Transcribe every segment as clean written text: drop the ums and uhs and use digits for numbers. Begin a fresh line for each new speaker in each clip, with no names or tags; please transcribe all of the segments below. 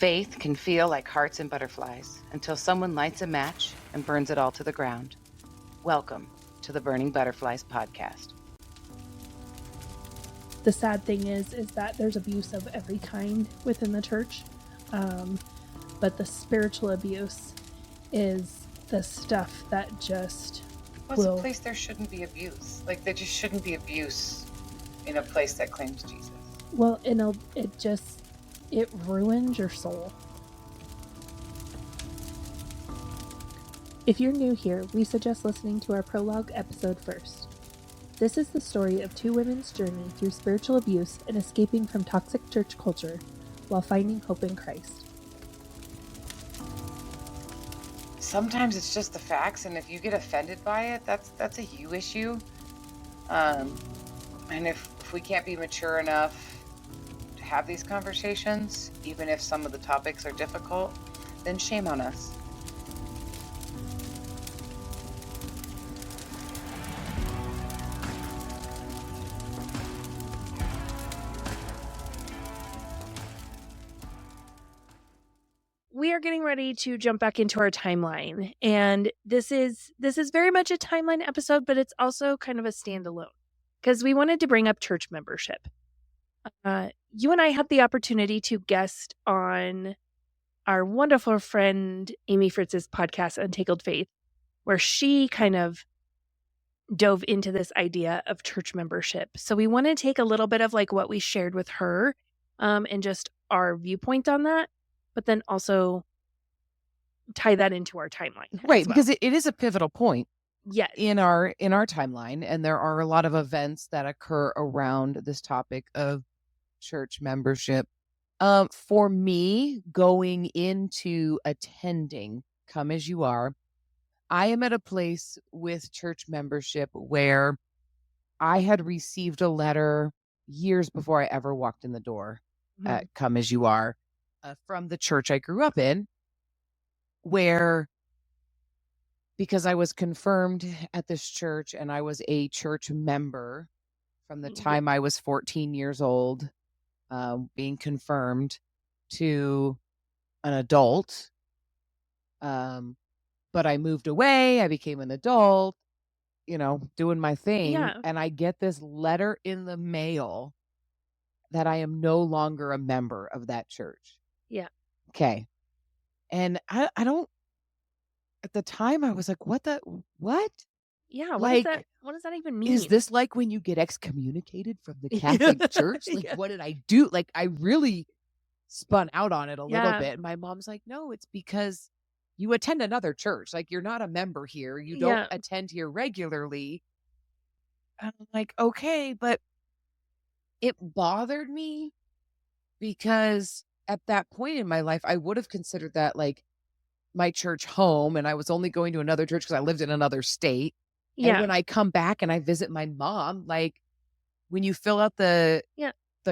Faith can feel like hearts and butterflies until someone lights a match and burns it all to the ground. Welcome to the Burning Butterflies podcast.
The sad thing is that there's abuse of every kind within the church. But the spiritual abuse is the stuff that just
What's a place there shouldn't be abuse? Like, there just shouldn't be abuse in a place that claims Jesus.
Well, it ruins your soul. If you're new here, we suggest listening to our prologue episode first. This is the story of two women's journey through spiritual abuse and escaping from toxic church culture while finding hope in Christ.
Sometimes it's just the facts, and if you get offended by it, that's a you issue. And if we can't be mature enough to have these conversations, even if some of the topics are difficult, then shame on us.
We are getting ready to jump back into our timeline, and this is very much a timeline episode, but it's also kind of a standalone because we wanted to bring up church membership. You and I had the opportunity to guest on our wonderful friend Amy Fritz's podcast, Untangled Faith, where she kind of dove into this idea of church membership. So we want to take a little bit of like what we shared with her, and just our viewpoint on that, but then also tie that into our timeline.
Right, because it is a pivotal point in our timeline, and there are a lot of events that occur around this topic of church membership. For me, going into attending Come As You Are, I am at a place with church membership where I had received a letter years before I ever walked in the door at Come As You Are. From the church I grew up in, where, because I was confirmed at this church and I was a church member from the time I was 14 years old, being confirmed to an adult. But I moved away, I became an adult, doing my thing.
Yeah.
And I get this letter in the mail that I am no longer a member of that church.
Yeah.
Okay. And I don't, at the time I was like, what?
Yeah.
Like,
what does that even mean?
Is this like when you get excommunicated from the Catholic Church? Like, what did I do? Like, I really spun out on it a little bit. And my mom's like, no, it's because you attend another church. Like, you're not a member here. You don't attend here regularly. And I'm like, okay, but it bothered me because at that point in my life, I would have considered that like my church home, and I was only going to another church because I lived in another state.
Yeah.
And when I come back and I visit my mom, like when you fill out the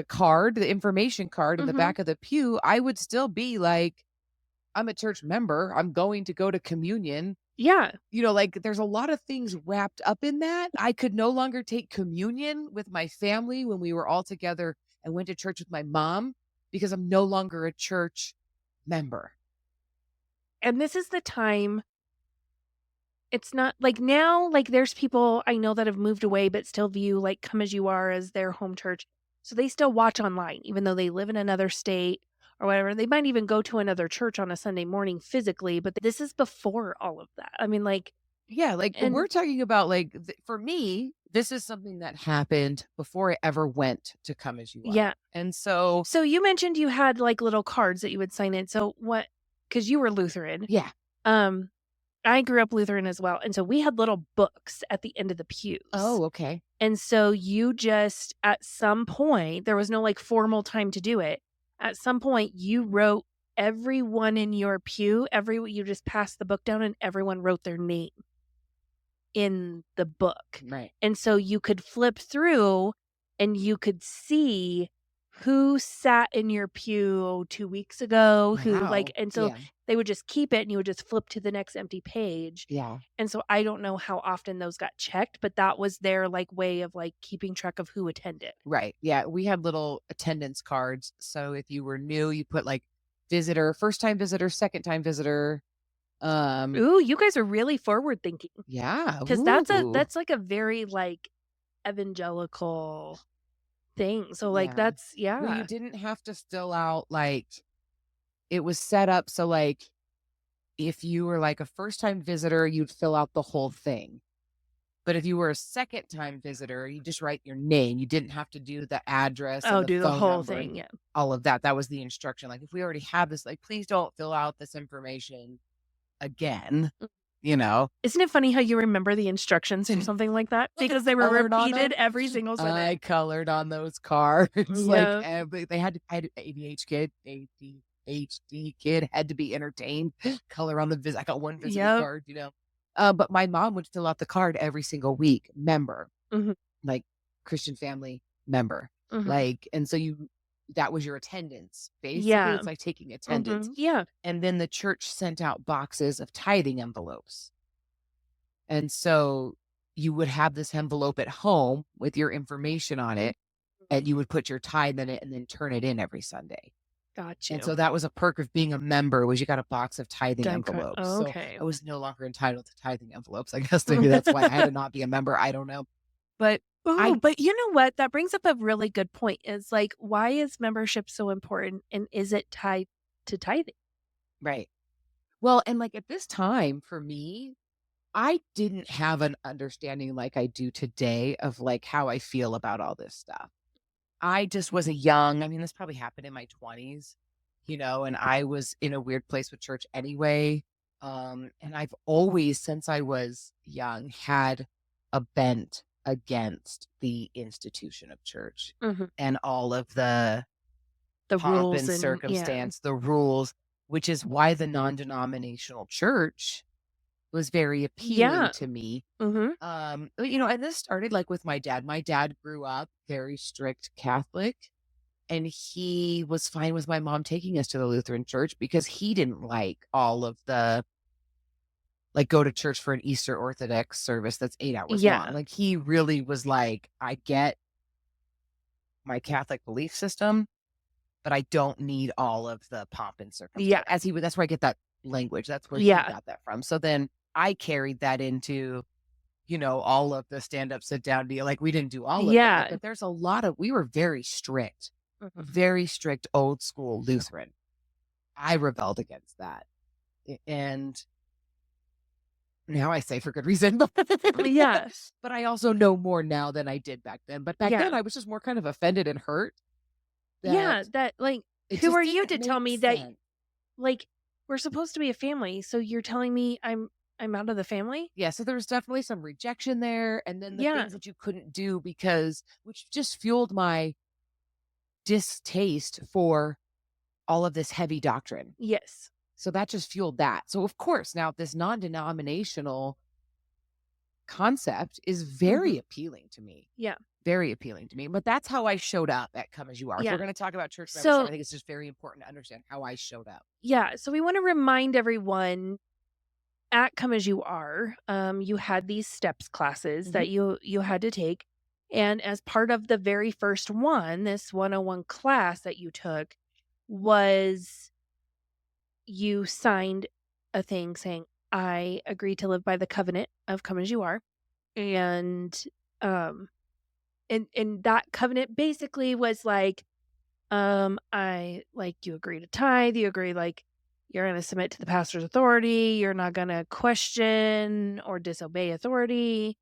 card, the information card in the back of the pew, I would still be like, I'm a church member. I'm going to go to communion.
Yeah.
Like there's a lot of things wrapped up in that. I could no longer take communion with my family when we were all together and went to church with my mom because I'm no longer a church member.
And this is the time. It's not like now, like there's people I know that have moved away, but still view like Come As You Are as their home church. So they still watch online, even though they live in another state or whatever. They might even go to another church on a Sunday morning physically, but this is before all of that. I mean, like,
yeah, like we're talking about like, for me, this is something that happened before I ever went to Come As You Are.
Yeah.
And so
you mentioned you had like little cards that you would sign in. So what, because you were Lutheran.
Yeah.
I grew up Lutheran as well. And so we had little books at the end of the pews.
Oh, okay.
And so you just, at some point, there was no like formal time to do it. At some point, you wrote everyone in your pew, you just passed the book down and everyone wrote their name in the book.
Right.
And so you could flip through and you could see who sat in your pew 2 weeks ago, they would just keep it and you would just flip to the next empty page.
Yeah.
And so I don't know how often those got checked, but that was their like way of like keeping track of who attended.
Right. Yeah. We had little attendance cards. So if you were new, you put like visitor, first time visitor, second time visitor.
Ooh, you guys are really forward thinking.
Yeah.
Because
Ooh.
that's like a very like evangelical thing. So like
Yeah.
that's
Well, you didn't have to fill out like it was set up so like if you were like a first time visitor, you'd fill out the whole thing. But if you were a second time visitor, you just write your name. You didn't have to do the address and the
do the
phone
whole
number
thing.
and
Yeah.
all of that. That was the instruction. Like if we already have this, like please don't fill out this information again. You know,
Isn't it funny how you remember the instructions or something like that? Because they were
Colored on
repeated
them.
every single
I
sentence.
colored on those cards.
Yeah.
Like they had I had ADHD kid had to be entertained. Color on the visit. I got one visitor
Yep.
card, you know. But my mom would fill out the card every single week. Member,
Mhm.
like Christian family member,
Mhm.
like, and so that was your attendance. Basically,
Yeah.
it's like taking attendance.
Yeah.
And then the church sent out boxes of tithing envelopes. And so you would have this envelope at home with your information on it, and you would put your tithe in it and then turn it in every Sunday.
Got you.
And so that was a perk of being a member was you got a box of tithing envelopes.
Okay.
So I was no longer entitled to tithing envelopes. I guess maybe that's why I had to not be a member. I don't know. But
but you know what? That brings up a really good point. Is like, why is membership so important, and is it tied to tithing?
Right. Well, and like at this time for me, I didn't have an understanding like I do today of like how I feel about all this stuff. I just was I mean, this probably happened in my 20s, you know, and I was in a weird place with church anyway. And I've always, since I was young, had a bent against the institution of church and all of the pomp
rules
and circumstance, the rules, which is why the non-denominational church was very appealing to me. You know, and this started like with my dad. My dad grew up very strict Catholic, and he was fine with my mom taking us to the Lutheran church because he didn't like all of the like go to church for an Easter Orthodox service that's 8 hours long. Like he really was like, I get my Catholic belief system, but I don't need all of the pomp and circumstance. That's where I get that language. That's where he got that from. So then I carried that into, you know, all of the stand up, sit down deal. Like we didn't do all of it, but there's a lot of, we were very strict, old school Lutheran. I rebelled against that. And now I say for good reason. But I also know more now than I did back then. But back then I was just more kind of offended and hurt.
That like, who are you to tell me that like we're supposed to be a family? So you're telling me I'm out of the family?
Yeah, so there was definitely some rejection there, and then the things that you couldn't do because which just fueled my distaste for all of this heavy doctrine.
Yes.
So that just fueled that. So of course, now this non-denominational concept is very appealing to me.
Yeah.
Very appealing to me. But that's how I showed up at Come As You Are. If we're going to talk about church membership, I think it's just very important to understand how I showed up.
Yeah. So we want to remind everyone at Come As You Are, you had these steps classes that you had to take. And as part of the very first one, this 101 class that you took was you signed a thing saying, I agree to live by the covenant of Come As You Are. And that covenant basically was like, I like you agree to tithe, you agree like you're going to submit to the pastor's authority, you're not going to question or disobey authority.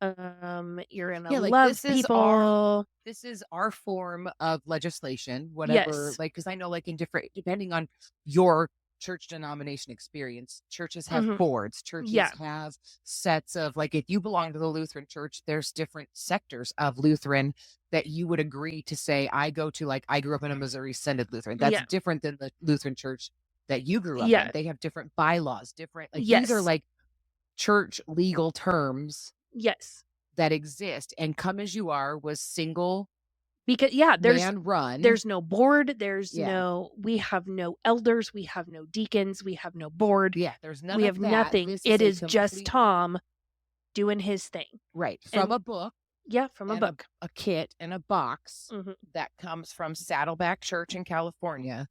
You're going to love people.
This is our form of legislation, whatever, like, because I know like in different, depending on your church denomination experience, churches have boards, churches have sets of like, if you belong to the Lutheran church, there's different sectors of Lutheran that you would agree to say, I go to, like, I grew up in a Missouri Synod Lutheran. That's different than the Lutheran church that you grew up in. They have different bylaws, different, like, these are like church legal terms that exist. And Come As You Are was single
because
man run.
There's no board, there's no, we have no elders, we have no deacons, we have no board.
There's none
we
of
have
that.
nothing. It is just Tom doing his thing.
Right. From a book.
Yeah, from a book.
A kit and a box that comes from Saddleback Church in California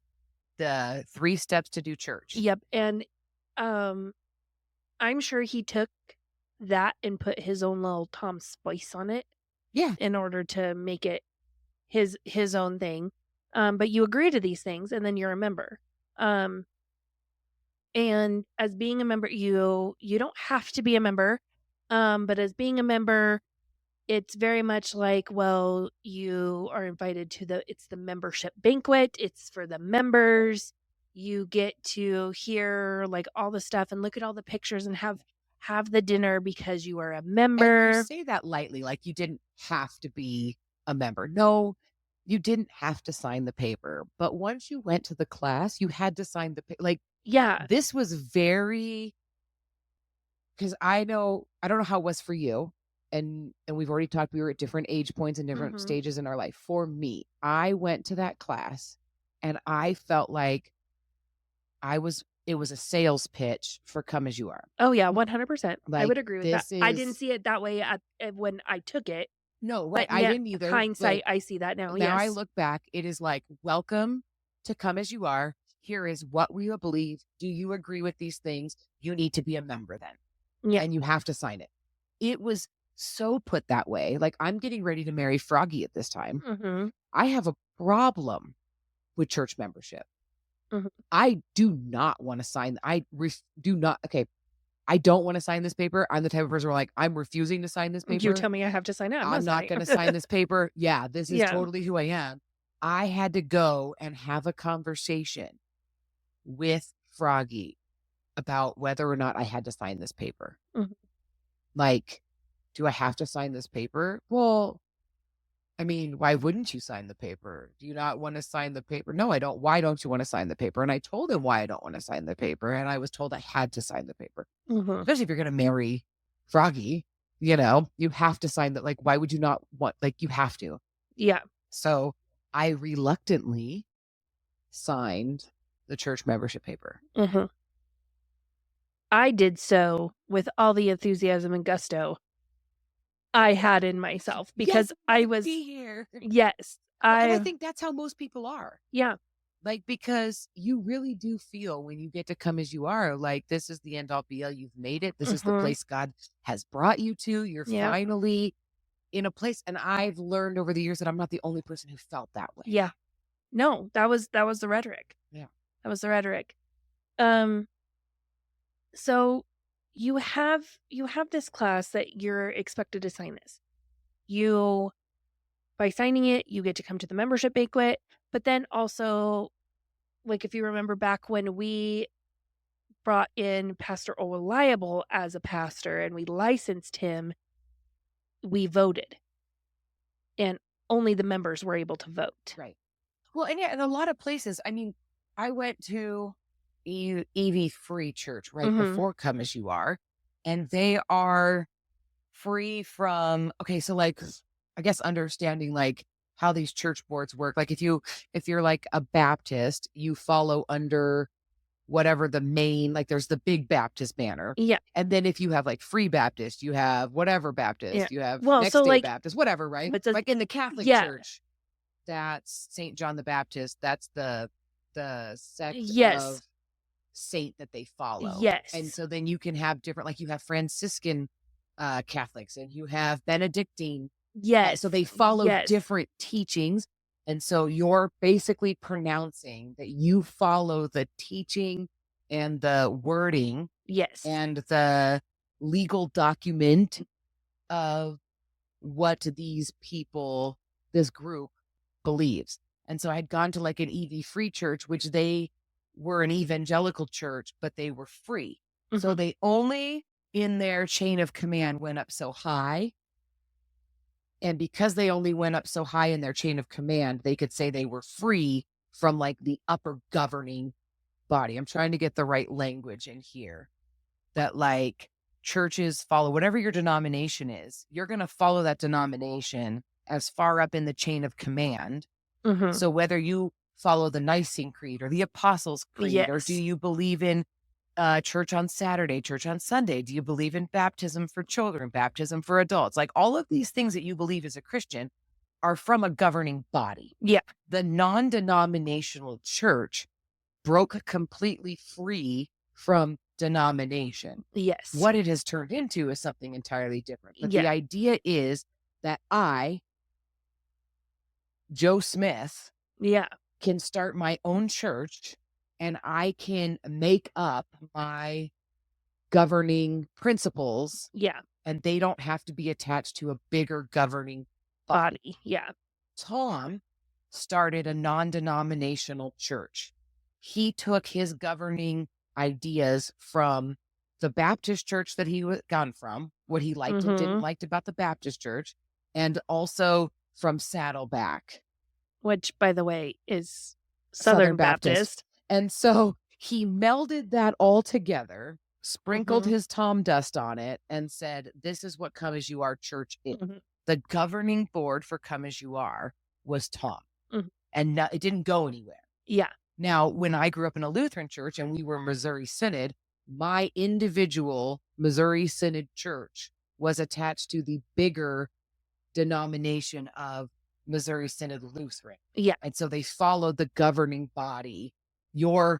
the 3 steps to do church.
Yep. And I'm sure he took that and put his own little Tom spice on it.
Yeah.
In order to make it his own thing. But you agree to these things and then you're a member. And as being a member, you don't have to be a member. But as being a member, it's very much like, well, you are invited to it's the membership banquet. It's for the members. You get to hear like all the stuff and look at all the pictures and have the dinner because you are a member.
And you say that lightly, like you didn't have to be a member. No, you didn't have to sign the paper. But once you went to the class, you had to sign the paper. Like,
yeah,
this was very, because I don't know how it was for you. And we've already talked, we were at different age points and different stages in our life. For me, I went to that class and I felt like it was a sales pitch for Come As You Are.
Oh yeah, 100%. I would
Like,
agree with that. I didn't see it that way when I took it.
No, right.
But
I didn't either.
Hindsight,
Like,
I see that now.
now I
Yes.
look back, it is like, welcome to Come As You Are. Here is what we believe. Do you agree with these things? You need to be a member then.
Yeah.
And you have to sign it. It was so put that way. Like, I'm getting ready to marry Froggy at this time.
Mm-hmm.
I have a problem with church membership.
Mm-hmm.
I do not want to sign. Do not. Okay. I don't want to sign this paper. I'm the type of person where like, I'm refusing to sign this paper.
You tell me I have to sign it.
I'm not going to sign this paper. Yeah, this is totally who I am. I had to go and have a conversation with Froggy about whether or not I had to sign this paper.
Mhm.
Like, do I have to sign this paper? Well, I mean, why wouldn't you sign the paper? Do you not want to sign the paper? No, I don't. Why don't you want to sign the paper? And I told him why I don't want to sign the paper. And I was told I had to sign the paper.
Mhm.
Especially if you're going to marry Froggy, you know, you have to sign that. Like, why would you not want, like, you have to.
Yeah.
So I reluctantly signed the church membership paper.
Mm-hmm. I did so with all the enthusiasm and gusto I had in myself because I was
here.
Yes.
And I think that's how most people are.
Yeah.
Like, because you really do feel when you get to Come As You Are, like, this is the end all be all. You've made it. This is the place God has brought you to. You're finally in a place. And I've learned over the years that I'm not the only person who felt that way.
Yeah. No, that was the rhetoric.
Yeah.
That was the rhetoric. So you have this class that you're expected to sign this. By signing it, you get to come to the membership banquet, but then also, like, if you remember back when we brought in Pastor Oliable as a pastor and we licensed him, we voted. And only the members were able to vote.
Right. Well, and yeah, in a lot of places, I mean, I went to EV Free Church right before Come As You Are, and they are free from, okay, so like, I guess understanding like how these church boards work. Like, if you're like a Baptist, you follow under whatever the main, like, there's the big Baptist banner.
Yeah.
And then if you have like Free Baptist, you have whatever Baptist, you have Next
so
Day
like,
Baptist, whatever, right?
But
like in the Catholic Church, that's St. John the Baptist. That's the sect of saint that they follow.
Yes.
And so then you can have different, like, you have Franciscan Catholics and you have Benedictine.
Yes.
So they follow different teachings. And so you're basically pronouncing that you follow the teaching and the wording.
Yes.
And the legal document of what these people, this group, believes. And so I'd gone to like an EV Free Church, which they were an evangelical church, but they were free. So they only in their chain of command went up so high. And because they only went up so high in their chain of command, they could say they were free from like the upper governing body. I'm trying to get the right language in here. That like churches follow whatever your denomination is, you're going to follow that denomination as far up in the chain of command. So whether you follow the Nicene Creed or the Apostles' Creed, or do you believe in church on Saturday, church on Sunday? Do you believe in baptism for children, baptism for adults? Like, all of these things that you believe as a Christian are from a governing body.
Yeah.
The non-denominational church broke completely free from denomination.
Yes.
What it has turned into is something entirely different. But the
Yeah.
idea is that I, Joe Smith,
Yeah.
can start my own church and I can make up my governing principles,
Yeah.
and they don't have to be attached to a bigger governing body.
Body. Yeah.
Tom started a non-denominational church. He took his governing ideas from the Baptist church that he was gone from, what he liked and didn't like about the Baptist church, and also from Saddleback,
which, by the way, is Southern Baptist.
And so he melded that all together, sprinkled his Tom dust on it, and said, this is what Come As You Are Church is. The governing board for Come As You Are was Tom. And it didn't go anywhere.
Yeah.
Now, when I grew up in a Lutheran church and we were Missouri Synod, my individual Missouri Synod church was attached to the bigger denomination of Missouri Synod Lutheran.
Yeah.
And so they followed the governing body. Your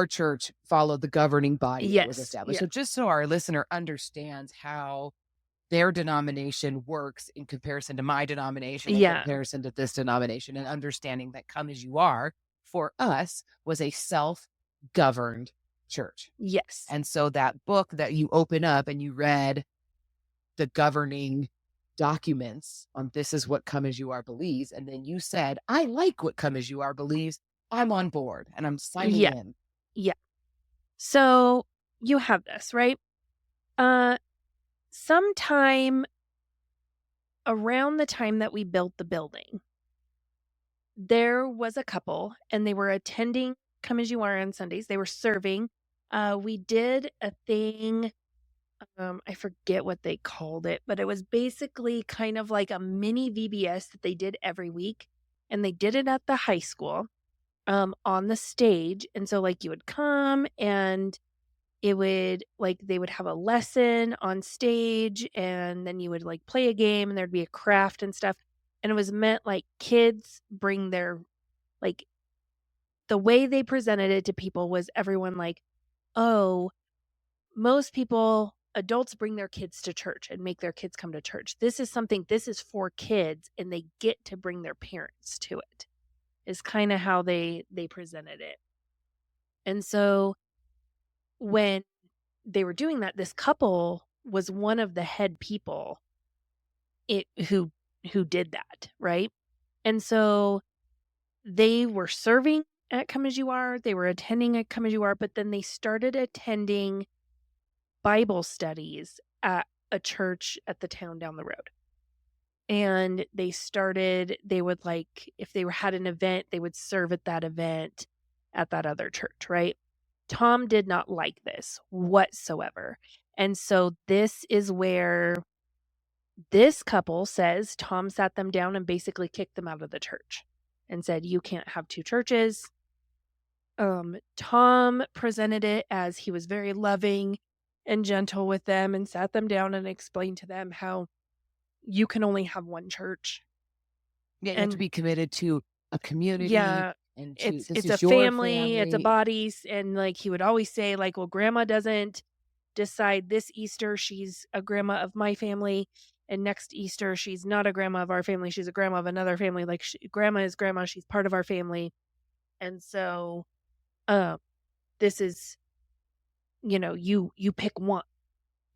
church followed the governing body that was established. So just so our listener understands how their denomination works in comparison to my denomination, in comparison to this denomination, and understanding that Come As You Are, for us, was a self-governed church.
Yes.
And so that book that you open up and you read the governing documents on this is what Come As You Are believes, and then you said, I like what Come As You Are believes, I'm on board and I'm signing in.
Yeah. So you have this, right? Sometime around the time that we built the building, there was a couple and they were attending Come As You Are on Sundays. They were serving. We did a thing, I forget what they called it, but it was basically kind of like a mini VBS that they did every week. And they did it at the high school on the stage. And so like you would come and it would like they would have a lesson on stage and then you would like play a game and there'd be a craft and stuff. And it was meant like kids bring their, like, the way they presented it to people was everyone like, oh, most people, adults bring their kids to church and make their kids come to church. This is for kids and they get to bring their parents to it, is kind of how they presented it. And so when they were doing that, this couple was one of the head people who did that, right? And so they were serving at Come As You Are, they were attending at Come As You Are, but then they started attending Bible studies at a church at the town down the road. And they would like, if they had an event, they would serve at that event at that other church, right? Tom did not like this whatsoever. And so this is where this couple says Tom sat them down and basically kicked them out of the church and said, you can't have two churches. Tom presented it as he was very loving and gentle with them and sat them down and explained to them how you can only have one church.
Yeah, you have to be committed to a community.
Yeah.
And
it's a family, it's a body. And like he would always say, like, well, grandma doesn't decide this Easter she's a grandma of my family, and next Easter she's not a grandma of our family, she's a grandma of another family. Like grandma is grandma, she's part of our family. And so this is, you pick one.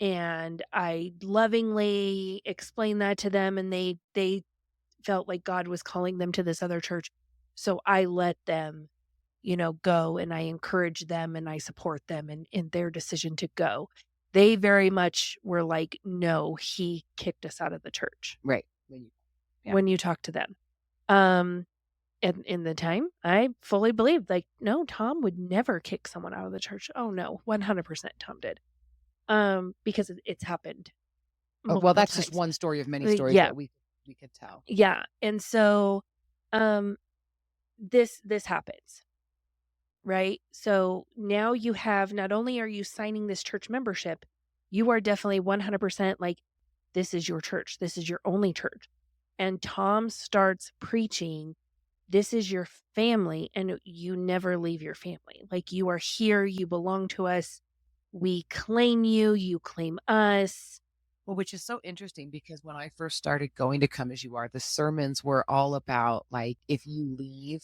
And I lovingly explained that to them, and they felt like God was calling them to this other church. So I let them, go, and I encourage them and I support them in their decision to go. They very much were like, no, he kicked us out of the church.
Right.
When you talk to them. And in the time, I fully believed, like, no, Tom would never kick someone out of the church. Oh no, 100% Tom did. Because it's happened.
Well, that's
times.
Just one story of many stories that we could tell.
Yeah. And so this happens, right? So now you have, not only are you signing this church membership, you are definitely 100% like, this is your church. This is your only church. And Tom starts preaching this is your family and you never leave your family. Like, you are here, you belong to us. We claim you, you claim us.
Well, which is so interesting because when I first started going to Come As You Are, the sermons were all about, like, if you leave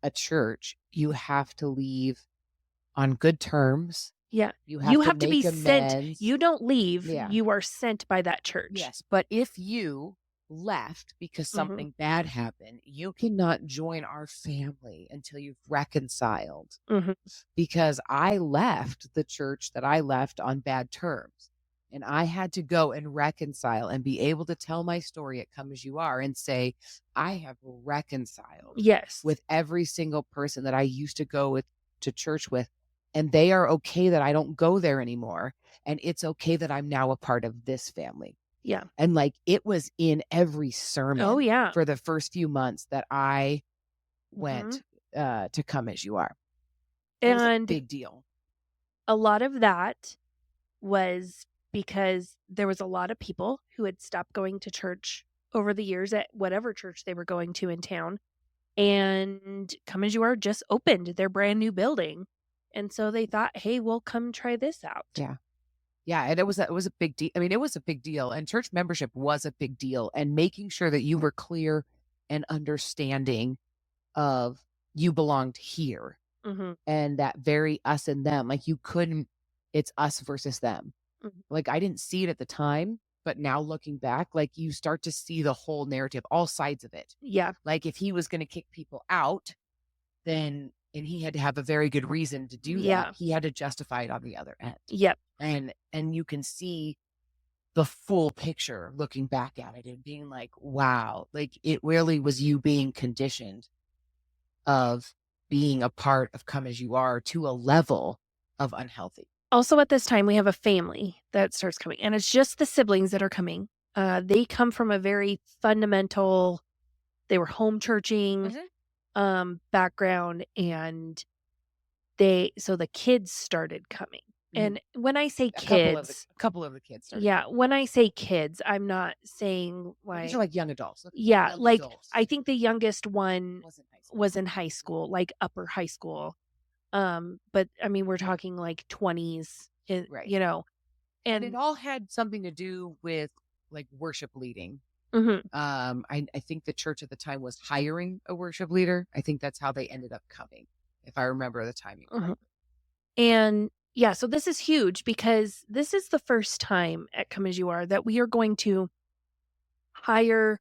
a church, you have to leave on good terms.
Yeah.
You
You
have to
have to be
make
sent.
amends.
You don't leave.
Yeah.
You are sent by that church.
Yes, but if you left because
Mhm.
something bad happened, you cannot join our family until you've reconciled.
Mhm.
Because I left the church that I left on bad terms. And I had to go and reconcile and be able to tell my story at Come As You Are and say, I have reconciled
Yes.
with every single person that I used to go to church with. And they are okay that I don't go there anymore. And it's okay that I'm now a part of this family.
Yeah.
And like, it was in every sermon.
Oh, yeah.
For the first few months that I went
Mhm.
to Come As You Are. It was a
And
big deal.
a lot of that was because there was a lot of people who had stopped going to church over the years at whatever church they were going to in town. And Come As You Are just opened their brand new building. And so they thought, hey, we'll come try this out.
Yeah. Yeah, and it was a big deal. I mean, it was a big deal, and church membership was a big deal, and making sure that you were clear and understanding of you belonged here,
Mhm.
and that very us and them, like, you couldn't it's us versus them.
Mhm.
Like, I didn't see it at the time, but now looking back, like, you start to see the whole narrative, all sides of it.
Yeah.
Like, if he was gonna kick people out, then and he had to have a very good reason to do
Yeah.
that, he had to justify it on the other end.
Yep.
And you can see the full picture looking back at it and being like, wow, like, it really was you being conditioned of being a part of Come As You Are to a level of unhealthy.
Also, at this time, we have a family that starts coming, and it's just the siblings that are coming. They come from a very fundamental, they were home churching background, and so the kids started coming. And when I say kids,
A couple of the kids started.
yeah, when I say kids, I'm not saying
These are like young adults.
yeah,
young
like
adults.
I think the youngest one
Was in high school.
like upper high school. But I mean, we're talking like 20s,
Right.
you know,
And it all had something to do with like worship leading.
Mhm.
I think the church at the time was hiring a worship leader. I think that's how they ended up coming, if I remember the timing correctly.
And yeah, so this is huge because this is the first time at Come As You Are that we are going to hire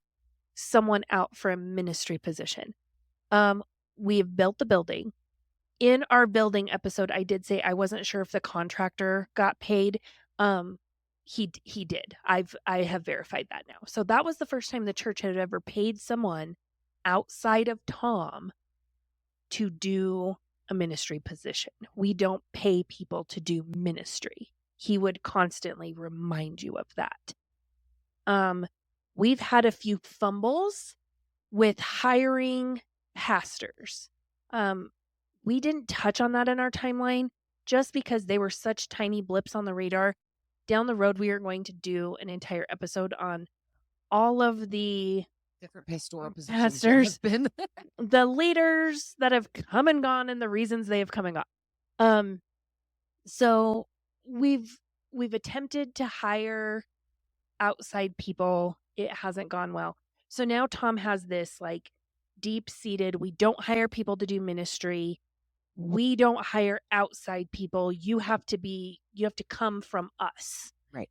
someone out for a ministry position. We've built the building. In our building episode, I did say I wasn't sure if the contractor got paid. He did. I have verified that now. So that was the first time the church had ever paid someone outside of Tom to do a ministry position. We don't pay people to do ministry. He would constantly remind you of that. We've had a few fumbles with hiring pastors. We didn't touch on that in our timeline just because they were such tiny blips on the radar. Down the road, we are going to do an entire episode on all of the
different pastoral positions
pastors,
been
the leaders that have come and gone, and the reasons they have come and gone. So we've attempted to hire outside people. It hasn't gone well. So now Tom has this like deep-seated, we don't hire people to do ministry. We don't hire outside people. You have to come from us.
Right.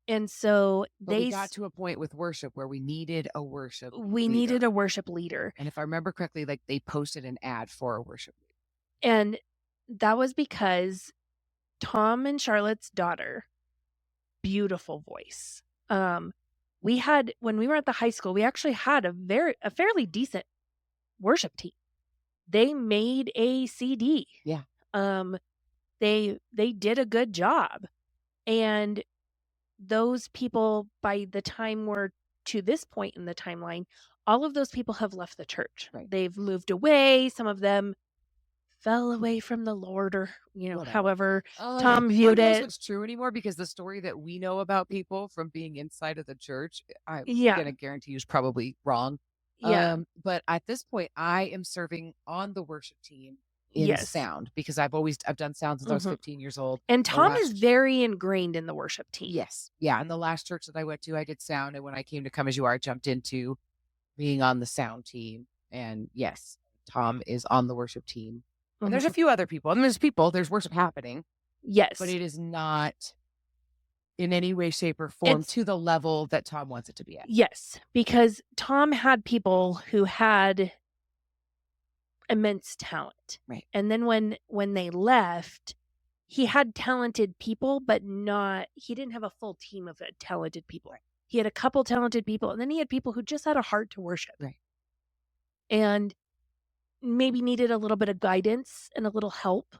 And so
we got to a point with worship where we needed a worship
leader.
And if I remember correctly, like they posted an ad for a worship leader.
And that was because Tom and Charlotte's daughter, beautiful voice. When we were at the high school, we actually had a fairly decent worship team. They made a CD.
Yeah.
They did a good job. And those people, by the time we're to this point in the timeline, all of those people have left the church.
Right.
They've moved away. Some of them fell away from the Lord, or however Tom viewed it.
It's true anymore because the story that we know about people from being inside of the church, I'm gonna guarantee you is probably wrong.
Yeah.
But at this point, I am serving on the worship team in
Yes.
sound because I've done sound since I was 15 years old.
And
The
Tom is
last
very ingrained in the worship team.
Yes. Yeah. And the last church that I went to, I did sound. And when I came to Come As You Are, I jumped into being on the sound team. And yes, Tom is on the worship team. And there's a few other people. And there's worship happening.
Yes.
But it is not in any way, shape, or form to the level that Tom wants it to be at.
Yes. Because Tom had people who had immense talent.
Right.
And then when they left, he had talented people, but he didn't have a full team of talented people.
Right.
He had a couple talented people, and then he had people who just had a heart to worship.
Right.
And maybe needed a little bit of guidance and a little help.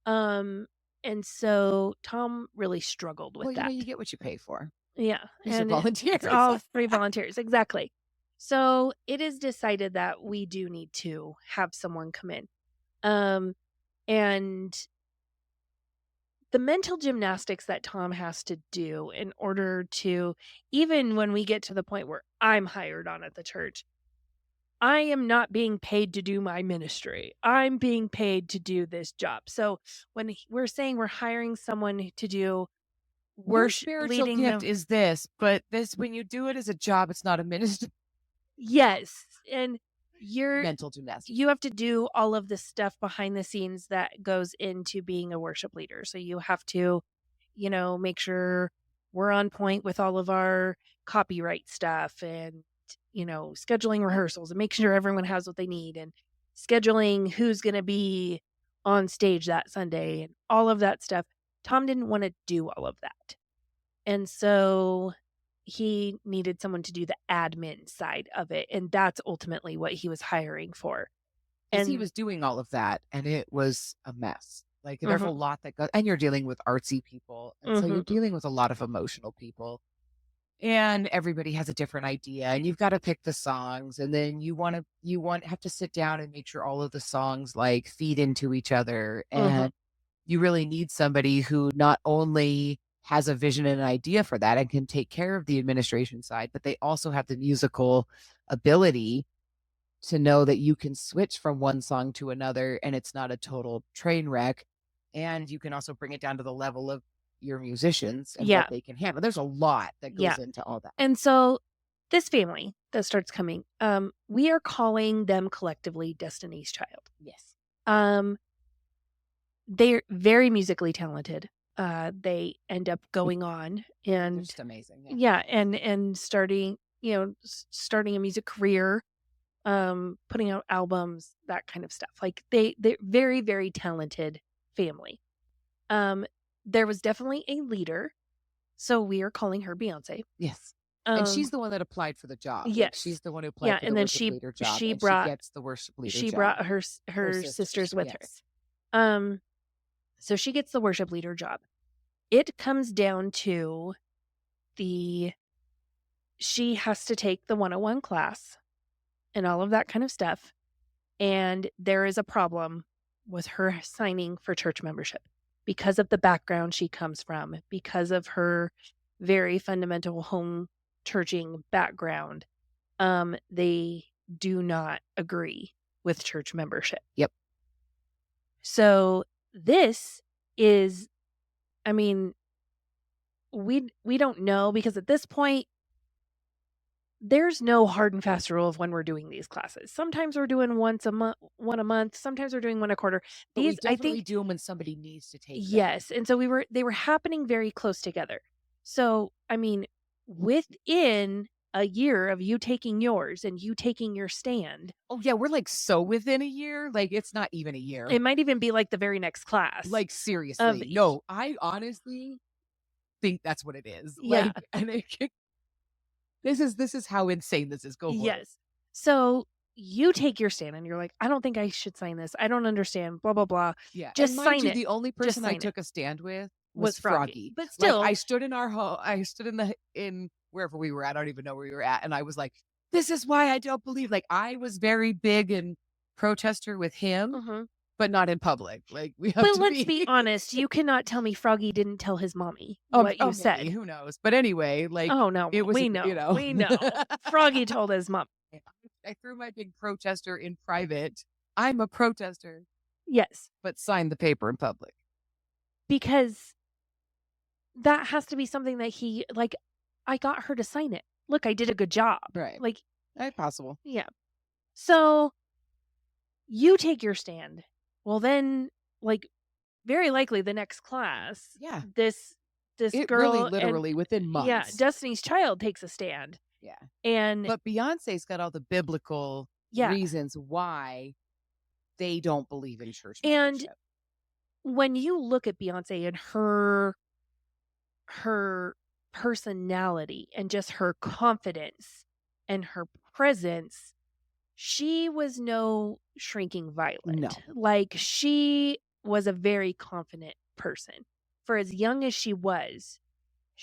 And so Tom really struggled with that.
Well, you get what you pay for.
Yeah.
These are volunteers.
It's all free volunteers. Exactly. So it is decided that we do need to have someone come in. And the mental gymnastics that Tom has to do in order to, even when we get to the point where I'm hired on at the church, I am not being paid to do my ministry. I'm being paid to do this job. So when we're saying we're hiring someone to do worship,
spiritual
leading
gift
them,
is this, but when you do it as a job, it's not a ministry.
Yes. And
mental gymnastics.
You have to do all of the stuff behind the scenes that goes into being a worship leader. So you have to, make sure we're on point with all of our copyright stuff and, scheduling rehearsals and making sure everyone has what they need and scheduling who's going to be on stage that Sunday and all of that stuff. Tom didn't want to do all of that. And so he needed someone to do the admin side of it. And that's ultimately what he was hiring for.
And he was doing all of that, and it was a mess. Like, there's a lot that goes, and you're dealing with artsy people. And so you're dealing with a lot of emotional people. And everybody has a different idea, and you've got to pick the songs, and then you have to sit down and make sure all of the songs like feed into each other. And you really need somebody who not only has a vision and an idea for that and can take care of the administration side, but they also have the musical ability to know that you can switch from one song to another and it's not a total train wreck. And you can also bring it down to the level of your musicians and what they can handle. There's a lot that goes into all that.
And so this family that starts coming, we are calling them collectively Destiny's Child.
Yes.
They're very musically talented. They end up going on and
just amazing.
Yeah. And starting a music career, putting out albums, that kind of stuff. Like they're very, very talented family. There was definitely a leader. So we are calling her Beyonce.
Yes. And she's the one that applied for the job. Yes. Like, she's the one who applied for the worship leader job. She gets the worship leader job.
She brought her sisters with her. So she gets the worship leader job. It comes down to she has to take the 101 class and all of that kind of stuff. And there is a problem with her signing for church membership because of the background she comes from, because of her very fundamental home churching background. They do not agree with church membership.
Yep.
So this is, we don't know, because at this point, there's no hard and fast rule of when we're doing these classes. Sometimes we're doing one a month. Sometimes we're doing one a quarter.
These, I think, do them when somebody needs to take them.
Yes. And so they were happening very close together. So, within a year of you taking yours and you taking your stand.
Oh yeah, we're like so within a year. Like, it's not even a year.
It might even be like the very next class.
Like, seriously. No, I honestly think that's what it is.
Yeah.
Like, and this is how insane this is. Go for it.
Yes. So you take your stand and you're like, I don't think I should sign this. I don't understand. Blah, blah, blah.
Yeah.
Just sign it.
The only person I took a stand with was Froggy.
But still,
like, I stood in our home. I stood in wherever we were at. I don't even know where we were at. And I was like, this is why I don't believe. Like, I was very big and protester with him, but not in public. Like, we have to
let's be honest. You cannot tell me Froggy didn't tell his mommy what you said.
Who knows? But anyway, like,
oh no,
it was,
we know. We know. Froggy told his mom.
I threw my big protester in private. I'm a protester.
Yes.
But signed the paper in public.
Because that has to be something that he, like, I got her to sign it. Look, I did a good job.
Right.
Like,
possible.
yeah. So you take your stand. Well, then, like, very likely the next class,
Yeah.
this
It
girl
really
and
literally within
yeah,
months.
Destiny's Child takes a stand.
Yeah.
And
But Beyonce's got all the biblical
yeah.
reasons why they don't believe in church
And
membership.
when you look at Beyonce and her personality and just her confidence and her presence, she was no shrinking violet.
No.
Like, she was a very confident person. For as young as she was,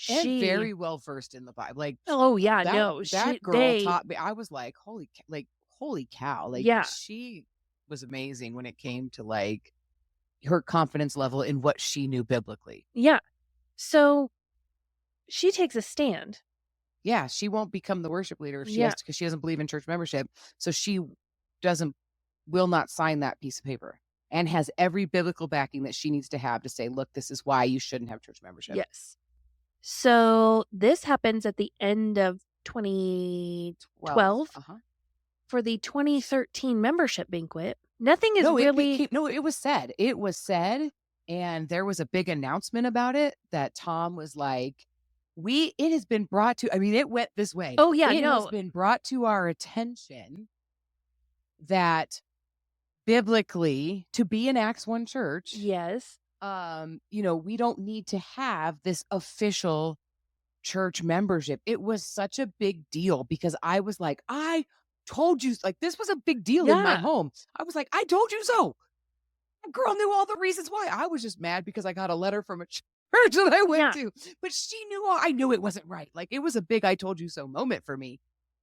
And
she
very well versed in the Bible. Like,
oh yeah,
that,
no,
that girl
they
taught me. I was like, holy cow. Like,
yeah,
she was amazing when it came to like her confidence level in what she knew biblically.
yeah. So she takes a stand.
Yeah, she won't become the worship leader if she
Yeah.
has to, because she doesn't believe in church membership. So she will not sign that piece of paper, and has every biblical backing that she needs to have to say, look, this is why you shouldn't have church membership.
Yes. So this happens at the end of 2012 for the 2013 membership banquet. Nothing is really
it was said. It was said, and there was a big announcement about it that Tom was like, it has been brought to, I mean, it went this way.
Oh yeah,
It
no.
has been brought to our attention that biblically, to be an Acts 1 church,
Yes.
we don't need to have this official church membership. It was such a big deal because I was like, I told you, like, this was a big deal in my
Yeah.
home. I was like, I told you so. That girl knew all the reasons why. I was just mad because I got a letter from a church that I went to, but she knew I knew it wasn't right. Like, it was a big I told you so moment for me.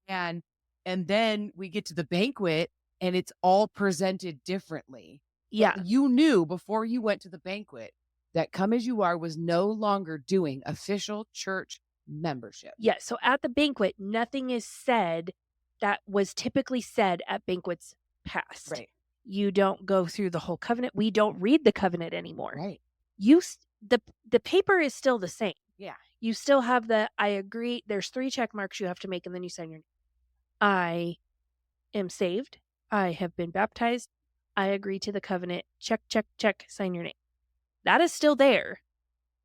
And then we get to the banquet and it's all presented differently.
Yeah.
But you knew before you went to the banquet that Come As You Are was no longer doing official church membership.
Yeah. So at the banquet, nothing is said that was typically said at banquets past.
Right.
You don't go through the whole covenant. We don't read the covenant anymore.
Right.
The paper is still the same.
Yeah.
You still have the I agree. There's 3 check marks you have to make, and then you sign your name. I am saved. I have been baptized. I agree to the covenant. Check, check, check. Sign your name. That is still there,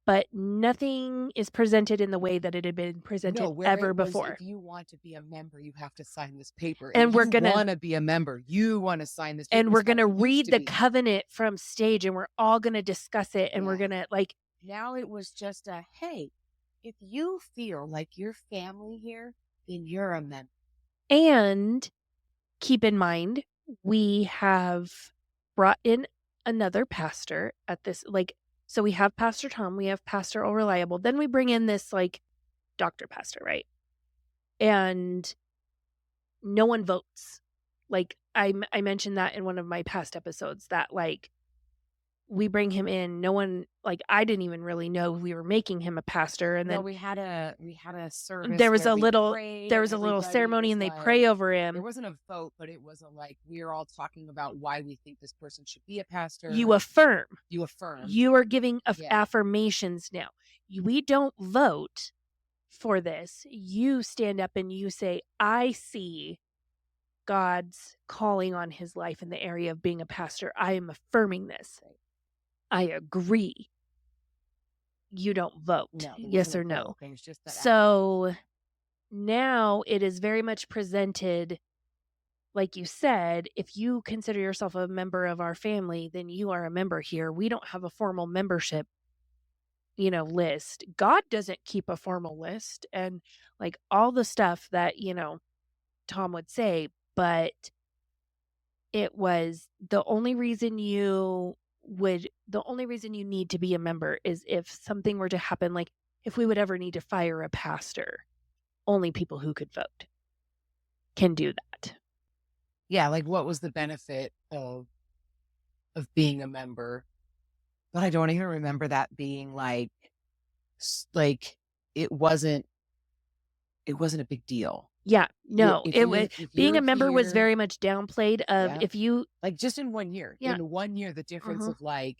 but nothing is presented in the way that it had been presented ever before.
If you want to be a member, you have to sign this paper.
And we're gonna
want to be a member. You want to sign this paper.
And we're gonna read the covenant from stage, and we're all gonna discuss it, and we're gonna like.
Now it was just a hey, if you feel like your family here, then you're a member.
And keep in mind, we have brought in another pastor at this, like, so we have Pastor Tom, we have Pastor All Reliable, then we bring in this, like, doctor pastor, right? And no one votes. Like, I mentioned that in one of my past episodes, that, like, we bring him in, no one, like, I didn't even really know we were making him a pastor, and then
we had a service.
There was a little ceremony, and they pray over him.
There wasn't a vote, but it was we're all talking about why we think this person should be a pastor.
You affirm.
You affirm.
You are giving affirmations now. We don't vote for this. You stand up and you say, I see God's calling on his life in the area of being a pastor. I am affirming this. I agree. You don't vote.
No,
yes or no.
It was just that.
So now it is very much presented, like you said, if you consider yourself a member of our family, then you are a member here. We don't have a formal membership, list. God doesn't keep a formal list, and like all the stuff that, Tom would say, but it was the only reason you need to be a member is if something were to happen, like if we would ever need to fire a pastor, only people who could vote can do that.
Yeah, like what was the benefit of being a member? But I don't even remember that being like it wasn't a big deal.
Yeah, no,
If
being
you're
a member was
here,
very much downplayed of
yeah,
if you
like just in 1 year,
Yeah.
the difference
Mhm.
of like,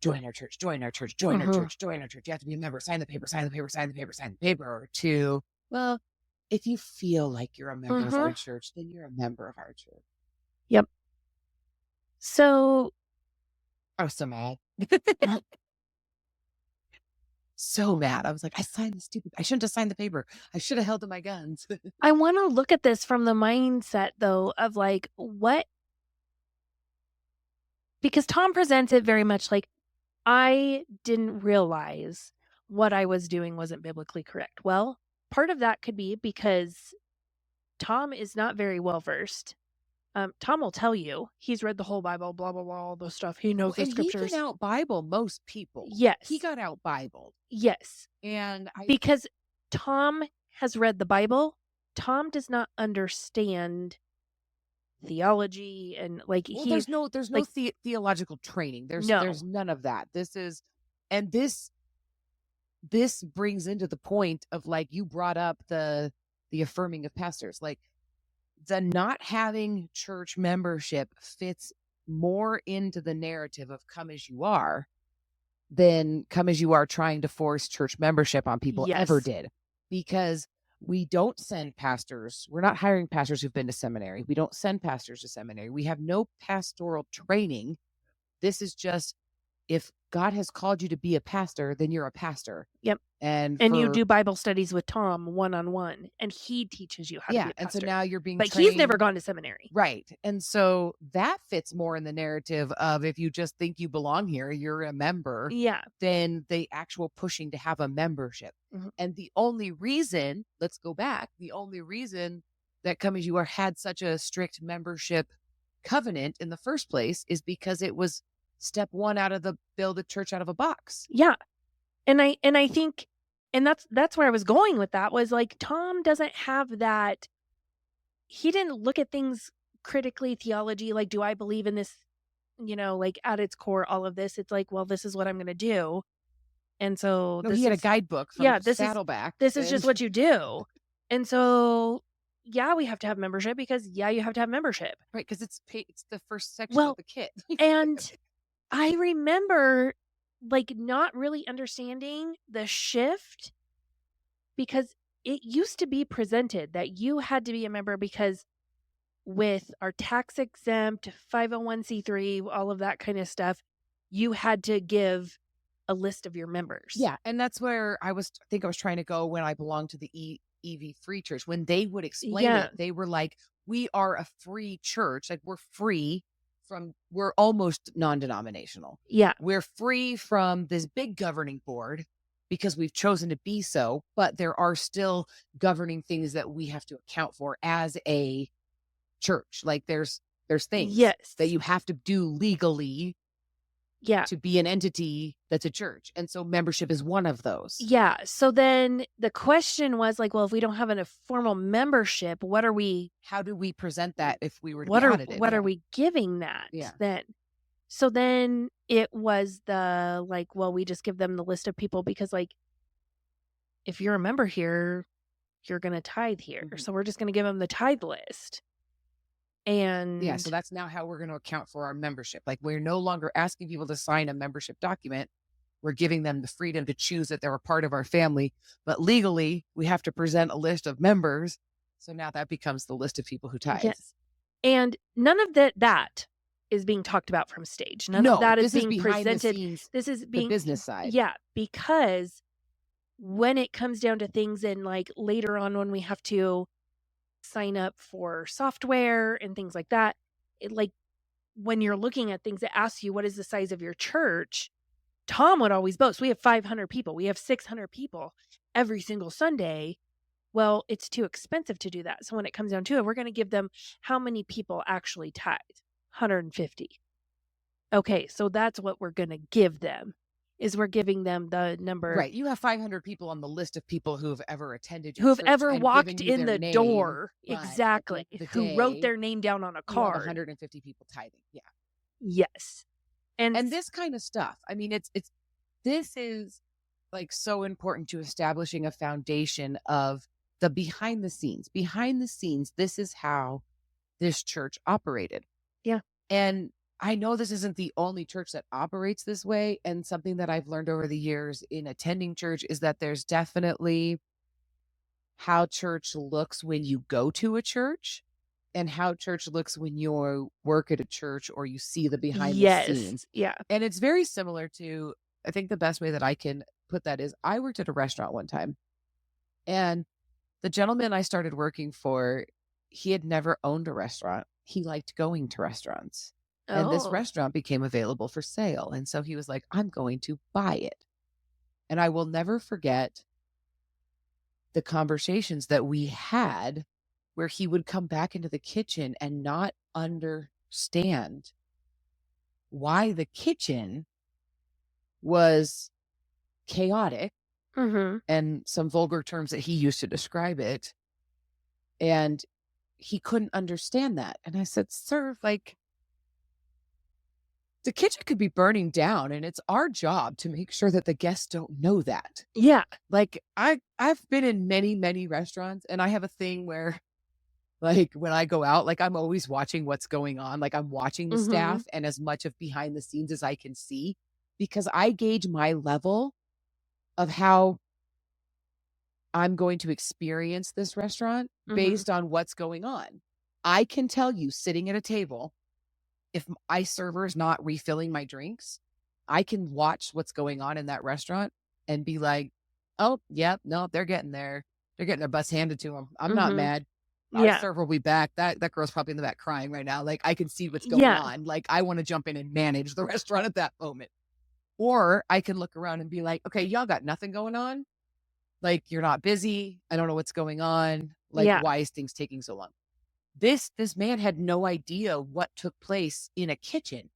join our church, join our church, join our
Mhm.
church, join our church. You have to be a member, sign the paper, sign the paper, sign the paper, sign the paper. To, well, if you feel like you're a member of our church, then you're a member of our church.
Yep. So
I was so mad. So mad. I was like, I shouldn't have signed the paper. I should have held to my guns.
I want to look at this from the mindset though of like because Tom presents it very much like I didn't realize what I was doing wasn't biblically correct. Well, part of that could be because Tom is not very well versed. Tom will tell you he's read the whole Bible, blah blah blah, all those stuff. He knows the
And
scriptures.
he can out Bible most people.
Yes,
he got out Bibled.
Yes,
and
because Tom has read the Bible. Tom does not understand theology and like
there's no
like,
theological training. There's none of that. This brings into the point of like you brought up the affirming of pastors, like the not having church membership fits more into the narrative of come as you are than come as you are trying to force church membership on people ever did, because we don't send pastors. We're not hiring pastors who've been to seminary. We don't send pastors to seminary. We have no pastoral training. This is just, if God has called you to be a pastor, then you're a pastor.
Yep.
And
you do Bible studies with Tom one-on-one, and he teaches you how to be a pastor.
And so now you're being
but
trained.
he's never gone to seminary.
Right. And so that fits more in the narrative of if you just think you belong here, you're a member.
Yeah.
Than the actual pushing to have a membership.
Mhm.
And the only reason, let's go back, the only reason that Come As You Are had such a strict membership covenant in the first place is because it was step one out of the build a church out of a box.
Yeah. And I think, and that's where I was going with that, was like Tom doesn't have that. He didn't look at things critically, theology, like, do I believe in this, like at its core, all of this. It's like, well, this is what I'm going to do. And so
he had a guidebook from Saddleback.
This is just what you do. And so, yeah, we have to have membership because you have to have membership.
Right, because it's the first section of the kit.
And I remember like not really understanding the shift, because it used to be presented that you had to be a member because with our tax exempt 501c3, all of that kind of stuff, you had to give a list of your members.
Yeah, and that's where I was trying to go when I belonged to the EV Free Church. When they would explain it, they were like, we are a free church. Like we're free from, we're almost non-denominational.
Yeah.
We're free from this big governing board because we've chosen to be so, but there are still governing things that we have to account for as a church. Like there's things that you have to do legally to be an entity that's a church. And so membership is one of those.
Yeah. So then the question was like, well, if we don't have a formal membership,
how do we present that if we were to be audited?
What are we giving that then? So then it was the like, well, we just give them the list of people because like, if you're a member here, you're going to tithe here. Mm-hmm. So we're just going to give them the tithe list. And
so that's now how we're going to account for our membership. Like we're no longer asking people to sign a membership document. We're giving them the freedom to choose that they're a part of our family, but legally we have to present a list of members. So now that becomes the list of people who tithe.
Yes. And none of that is being talked about from stage. None of that is being presented. This is being
the business side.
Yeah, because when it comes down to things and like later on when we have to sign up for software and things like that, it like when you're looking at things that asks you what is the size of your church, Tom would always boast, we have 500 people, we have 600 people every single Sunday. Well, it's too expensive to do that. So when it comes down to it, we're going to give them how many people actually tithe? 150. Okay, so that's what we're going to give them. Is we're giving them the number.
Right. You have 500 people on the list of people who have ever attended your
who have
church
ever walked in the door.
Name,
exactly. Who wrote their name down on a card.
150 people tithing. Yeah.
Yes.
And this kind of stuff. I mean, this is like so important to establishing a foundation of the behind the scenes. Behind the scenes, this is how this church operated.
Yeah.
And I know this isn't the only church that operates this way. And something that I've learned over the years in attending church is that there's definitely how church looks when you go to a church and how church looks when you work at a church or you see the behind the scenes.
Yeah.
And it's very similar to, I think the best way that I can put that is I worked at a restaurant one time, and the gentleman I started working for, he had never owned a restaurant. He liked going to restaurants. And this restaurant became available for sale. And so he was like, I'm going to buy it. And I will never forget the conversations that we had where he would come back into the kitchen and not understand why the kitchen was chaotic and some vulgar terms that he used to describe it. And he couldn't understand that. And I said, sir, like, the kitchen could be burning down, and it's our job to make sure that the guests don't know that.
Yeah.
Like, I've been in many, many restaurants, and I have a thing where, like, when I go out, like, I'm always watching what's going on. Like, I'm watching the staff and as much of behind the scenes as I can see, because I gauge my level of how I'm going to experience this restaurant based on what's going on. I can tell you, sitting at a table, if my server is not refilling my drinks, I can watch what's going on in that restaurant and be like, oh, yeah, no, they're getting their butts handed to them. I'm not mad. Our server will be back. That girl's probably in the back crying right now. Like, I can see what's going on. Like, I want to jump in and manage the restaurant at that moment. Or I can look around and be like, okay, y'all got nothing going on. Like, you're not busy. I don't know what's going on. Like, why is things taking so long? This man had no idea what took place in a kitchen.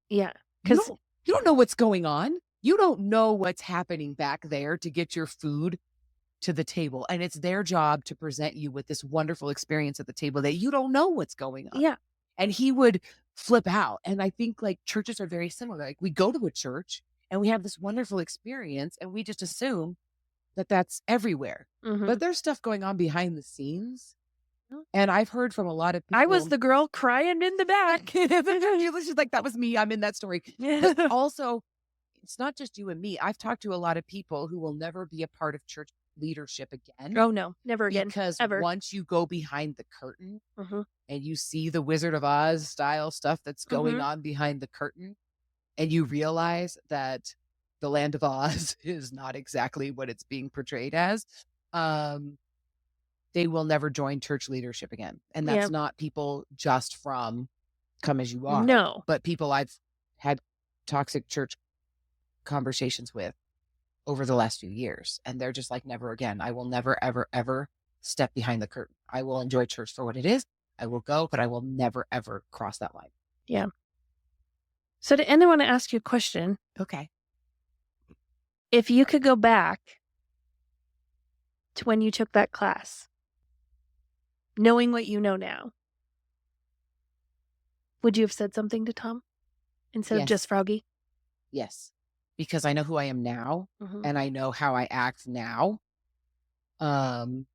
Yeah.
Because you don't know what's going on. You don't know what's happening back there to get your food to the table. And it's their job to present you with this wonderful experience at the table that you don't know what's going on.
Yeah.
And he would flip out. And I think, like, churches are very similar. Like, we go to a church and we have this wonderful experience and we just assume that that's everywhere. But there's stuff going on behind the scenes. And I've heard from a lot of people.
I was the girl crying in the back.
She's like, that was me. I'm in that story. But also, it's not just you and me. I've talked to a lot of people who will never be a part of church leadership again.
Oh, no, never again.
Because
ever.
Once you go behind the curtain and you see the Wizard of Oz style stuff that's going on behind the curtain, and you realize that the land of Oz is not exactly what it's being portrayed as, they will never join church leadership again. And that's not people just from Come As You Are.
No.
But people I've had toxic church conversations with over the last few years. And they're just like, never again. I will never, ever, ever step behind the curtain. I will enjoy church for what it is. I will go, but I will never, ever cross that line.
Yeah. So to end, I want to ask you a question.
Okay.
If you could go back to when you took that class, knowing what you know now, would you have said something to Tom instead of just Froggy?
Yes. Because I know who I am now and I know how I act now. And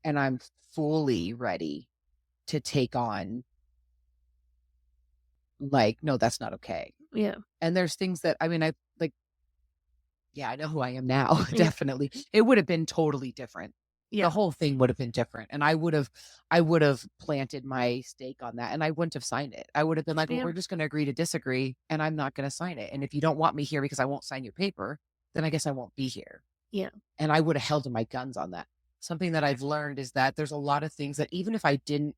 I'm fully ready to take on, like, no, that's not okay.
Yeah.
And there's things that, I mean, I know who I am now. Definitely. It would have been totally different. Yeah. The whole thing would have been different. And I would have planted my stake on that and I wouldn't have signed it. I would have been like, well, we're just going to agree to disagree and I'm not going to sign it. And if you don't want me here because I won't sign your paper, then I guess I won't be here.
Yeah.
And I would have held to my guns on that. Something that I've learned is that there's a lot of things that even if I didn't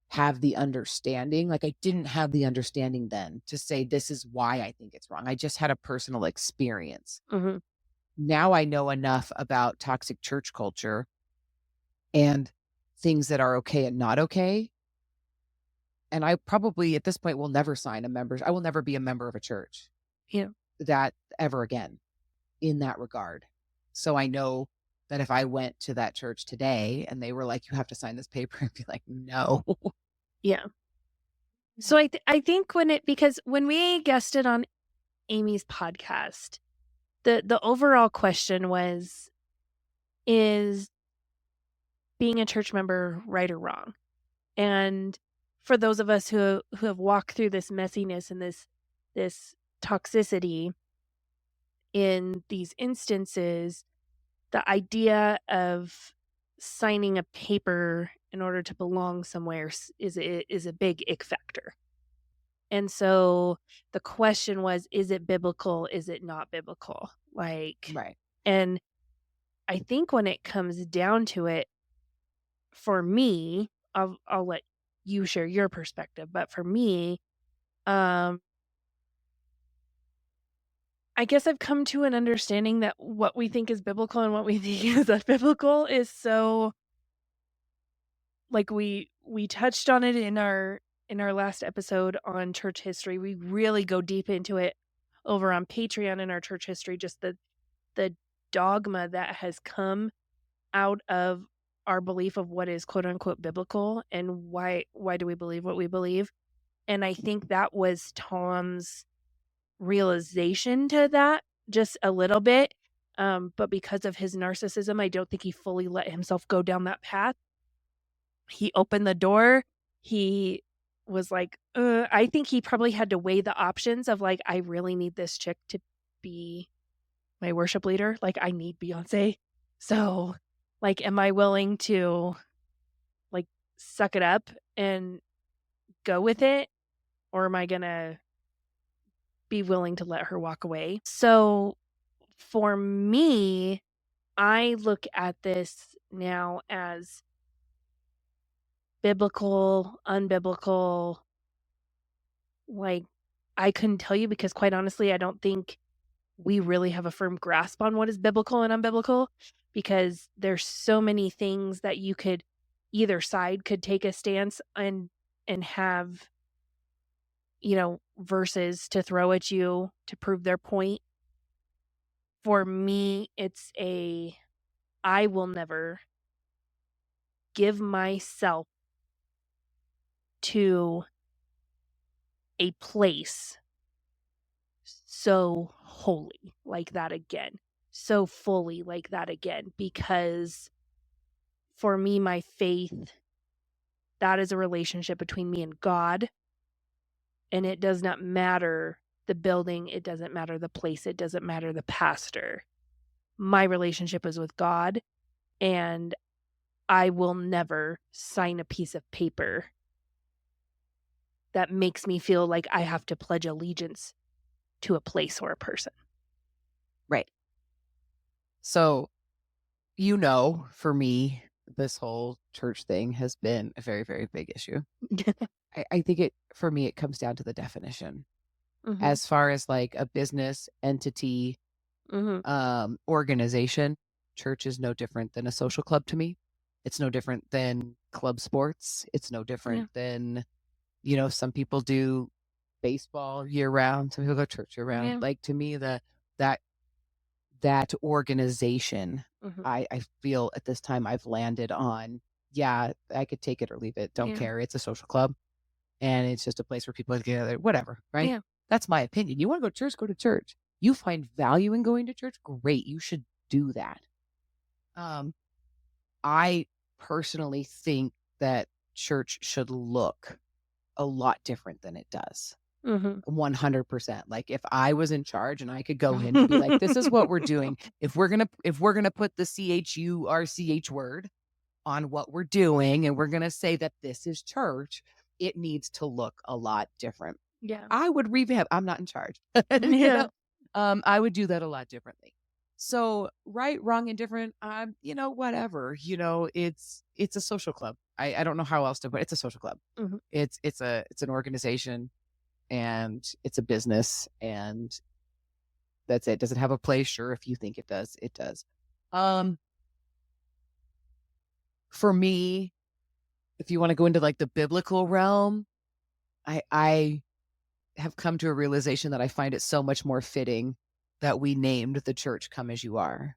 have the understanding, like I didn't have the understanding then to say, this is why I think it's wrong. I just had a personal experience. Now I know enough about toxic church culture and things that are okay and not okay. And I probably at this point will never sign a member. I will never be a member of a church. That ever again in that regard. So I know that if I went to that church today and they were like, you have to sign this paper, I'd be like, no.
Yeah. So I think because when we guested on Amy's podcast, the overall question was, is being a church member right or wrong. And for those of us who have walked through this messiness and this toxicity in these instances, the idea of signing a paper in order to belong somewhere is a big ick factor. And so the question was, is it biblical? Is it not biblical? Like,
Right.
and I think when it comes down to it, for me, I'll let you share your perspective, but for me, I guess I've come to an understanding that what we think is biblical and what we think is unbiblical is so, like, we touched on it in our last episode on church history. We really go deep into it over on Patreon in our church history, just the dogma that has come out of our belief of what is quote unquote biblical and why do we believe what we believe. And I think that was Tom's realization to that, just a little bit. But because of his narcissism, I don't think he fully let himself go down that path. He opened the door. He was like, I think he probably had to weigh the options of like, I really need this chick to be my worship leader. Like, I need Beyonce. So, like, am I willing to like suck it up and go with it? Or am I going to be willing to let her walk away? So for me, I look at this now as biblical, unbiblical. Like, I couldn't tell you because quite honestly, I don't think we really have a firm grasp on what is biblical and unbiblical, because there's so many things that you could, either side could take a stance and have, you know, verses to throw at you to prove their point. For me, it's I will never give myself to a place so holy like that again, so fully like that again, because for me, my faith, that is a relationship between me and God, and it does not matter the building, it doesn't matter the place, it doesn't matter the pastor. My relationship is with God, and I will never sign a piece of paper that makes me feel like I have to pledge allegiance to a place or a person.
Right. So, you know, for me, this whole church thing has been a very, very big issue. I think for me, it comes down to the definition.
Mm-hmm.
As far as like a business entity, organization, church is no different than a social club to me. It's no different than club sports. It's no different than, you know, some people do baseball year round, some people go church year round. Like, to me, that organization, I feel at this time I've landed on, yeah, I could take it or leave it. Don't care. It's a social club and it's just a place where people get together, whatever. Right.
Yeah.
That's my opinion. You want to go to church, go to church. You find value in going to church. Great. You should do that. I personally think that church should look a lot different than it does. 100%. Like, if I was in charge and I could go in and be like, this is what we're doing. If we're gonna put the CHURCH word on what we're doing and we're gonna say that this is church, it needs to look a lot different.
Yeah.
I would revamp. I'm not in charge. You know? I would do that a lot differently. So right, wrong, and different, you know, whatever. You know, it's a social club. I don't know how else to put it. It's a social club. It's an organization. And it's a business, and that's it. Does it have a place? Sure. If you think it does, it does. For me, if you want to go into like the biblical realm, I have come to a realization that I find it so much more fitting that we named the church Come As You Are.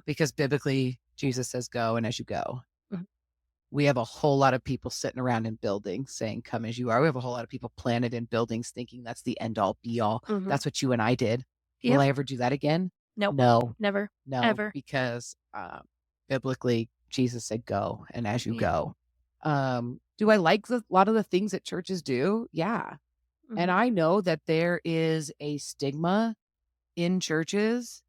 Because biblically, Jesus says go, and as you go. We have a whole lot of people sitting around in buildings saying, come as you are. We have a whole lot of people planted in buildings thinking that's the end all be all. That's what you and I did. Will I ever do that again?
Nope.
No.
Never.
No.
Ever.
Because biblically, Jesus said go, and as you go. Do I like a lot of the things that churches do? Yeah. And I know that there is a stigma in churches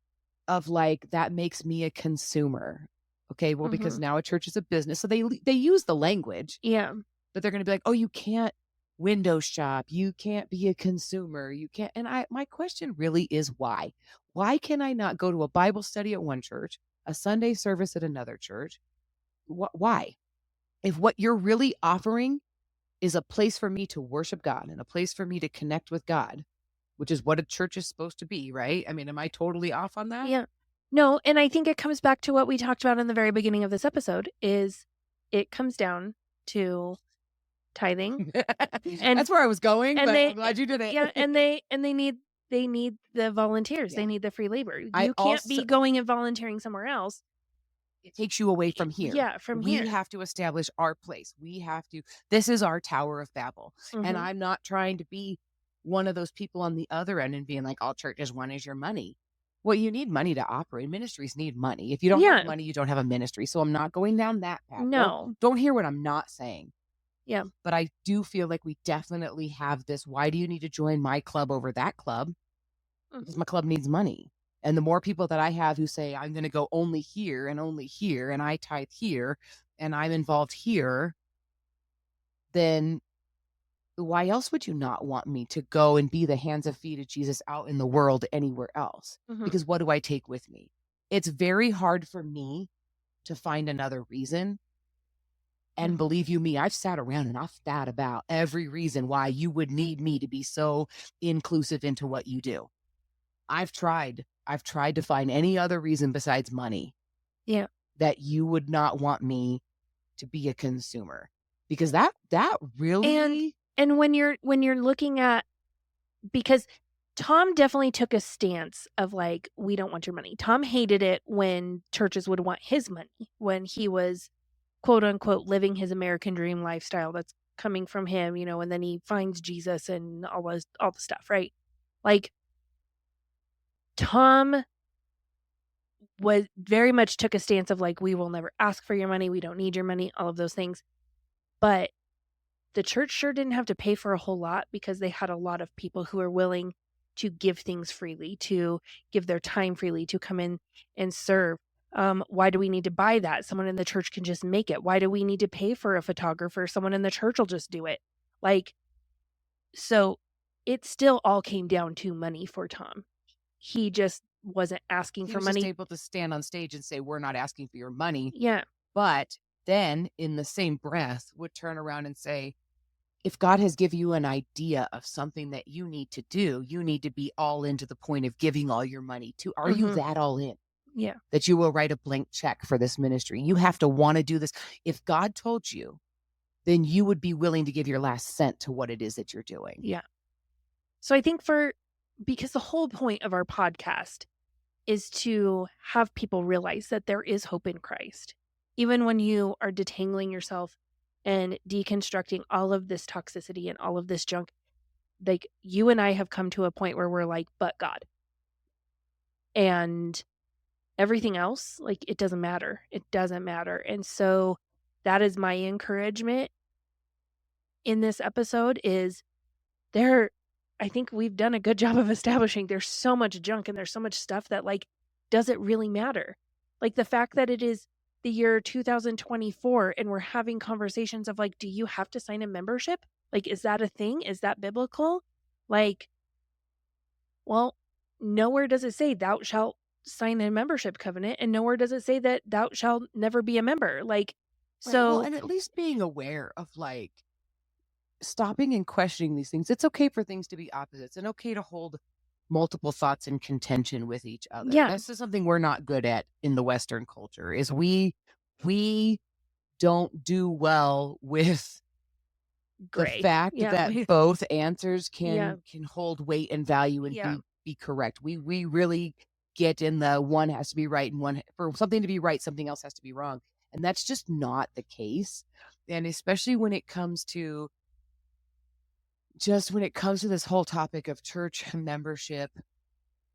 of like, that makes me a consumer. Okay, well, because now a church is a business, so they use the language.
Yeah.
But they're going to be like, oh, you can't window shop, you can't be a consumer, you can't. And my question really is why? Why can I not go to a Bible study at one church, a Sunday service at another church? Why? If what you're really offering is a place for me to worship God and a place for me to connect with God, which is what a church is supposed to be, right? I mean, am I totally off on that?
Yeah. No, and I think it comes back to what we talked about in the very beginning of this episode is it comes down to tithing. And
that's where I was going,
and
but
they,
I'm glad you did it.
Yeah, and they need the volunteers.
Yeah.
They need the free labor. You
I
can't be going and volunteering somewhere else.
It takes you away from here.
Yeah, from here.
We have to establish our place. This is our Tower of Babel. And I'm not trying to be one of those people on the other end and being like, all churches want is your money. Well, you need money to operate. Ministries need money. If you don't have money, you don't have a ministry. So I'm not going down that path.
No.
Don't hear what I'm not saying.
Yeah.
But I do feel like we definitely have this. Why do you need to join my club over that club? Because my club needs money. And the more people that I have who say, I'm going to go only here, and I tithe here, and I'm involved here, then why else would you not want me to go and be the hands and feet of Jesus out in the world anywhere else? Because what do I take with me? It's very hard for me to find another reason. And believe you me, I've sat around and I've thought about every reason why you would need me to be so inclusive into what you do. I've tried to find any other reason besides money.
Yeah.
That you would not want me to be a consumer, because that really.
And when you're looking at, because Tom definitely took a stance of like, we don't want your money. Tom hated it when churches would want his money, when he was quote unquote living his American dream lifestyle that's coming from him, and then he finds Jesus and all the stuff, right? Like, Tom was very much took a stance of like, we will never ask for your money, we don't need your money, all of those things. But the church sure didn't have to pay for a whole lot, because they had a lot of people who are willing to give things freely, to give their time freely, to come in and serve. Why do we need to buy that? Someone in the church can just make it. Why do we need to pay for a photographer? Someone in the church will just do it. Like, so it still all came down to money for Tom. He just wasn't asking for money.
He was just able to stand on stage and say, we're not asking for your money.
Yeah.
But then in the same breath would turn around and say, if God has given you an idea of something that you need to do, you need to be all in to the point of giving all your money to. Are you that all in?
Yeah.
That you will write a blank check for this ministry. You have to want to do this. If God told you, then you would be willing to give your last cent to what it is that you're doing.
Yeah. So I think because the whole point of our podcast is to have people realize that there is hope in Christ. Even when you are detangling yourself and deconstructing all of this toxicity and all of this junk, like, you and I have come to a point where we're like, but God. And everything else, like, it doesn't matter. It doesn't matter. And so that is my encouragement in this episode is I think we've done a good job of establishing there's so much junk and there's so much stuff that, like, does it really matter? Like, the fact that it is the year 2024 and we're having conversations of like, do you have to sign a membership? Like, is that a thing? Is that biblical? Like, well, nowhere does it say thou shalt sign a membership covenant, and nowhere does it say that thou shalt never be a member. Like, so.
Well, and at least being aware of like stopping and questioning these things. It's okay for things to be opposites and okay to hold multiple thoughts in contention with each other.
Yeah.
This is something we're not good at in the Western culture, is we don't do well with
Gray.
the fact that both answers can hold weight and value and be correct. We really get in the one has to be right and one, for something to be right, something else has to be wrong. And that's just not the case. And especially when it comes to this whole topic of church membership,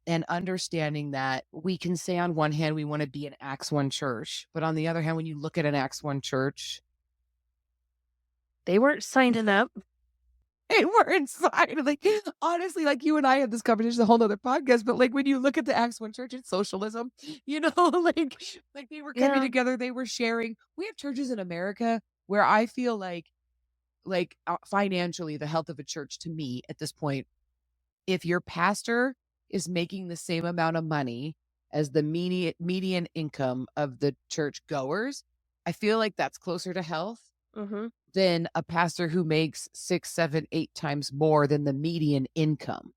and understanding that we can say on one hand we want to be an Acts 1 church, but on the other hand, when you look at an Acts 1 church,
they weren't signing up.
They weren't signing. Like, honestly, like you and I had this conversation, a whole nother podcast, but like when you look at the Acts 1 church, it's socialism, like they were coming together, they were sharing. We have churches in America where I feel like financially, the health of a church to me at this point, if your pastor is making the same amount of money as the median income of the church goers, I feel like that's closer to health than a pastor who makes 6, 7, 8 times more than the median income.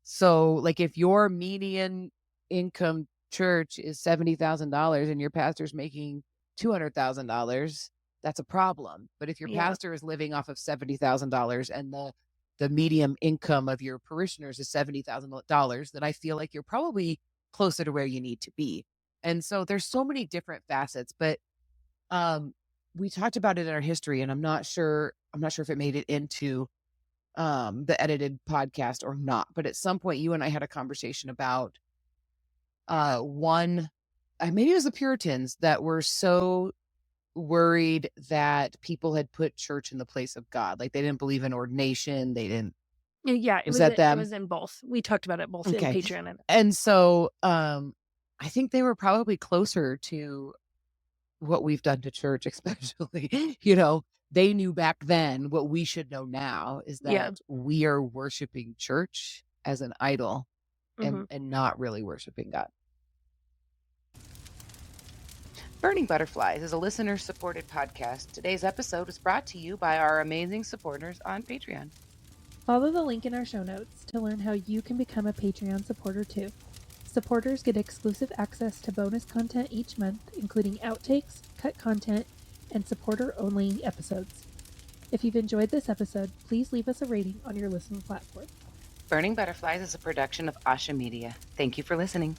So, like, if your median income church is $70,000 and your pastor's making $200,000, that's a problem. But if your pastor is living off of $70,000 and the median income of your parishioners is $70,000, then I feel like you're probably closer to where you need to be. And so there's so many different facets, but we talked about it in our history, and I'm not sure if it made it into the edited podcast or not. But at some point, you and I had a conversation about maybe it was the Puritans that were so worried that people had put church in the place of God. Like they didn't believe in ordination. They didn't.
Yeah, it was in both. We talked about it both in Patreon.
And so I think they were probably closer to what we've done to church, especially, they knew back then what we should know now is that we are worshiping church as an idol and not really worshiping God. Burning Butterflies is a listener-supported podcast. Today's episode is brought to you by our amazing supporters on Patreon.
Follow the link in our show notes to learn how you can become a Patreon supporter too. Supporters get exclusive access to bonus content each month, including outtakes, cut content, and supporter-only episodes. If you've enjoyed this episode, please leave us a rating on your listening platform.
Burning Butterflies is a production of Asha Media. Thank you for listening.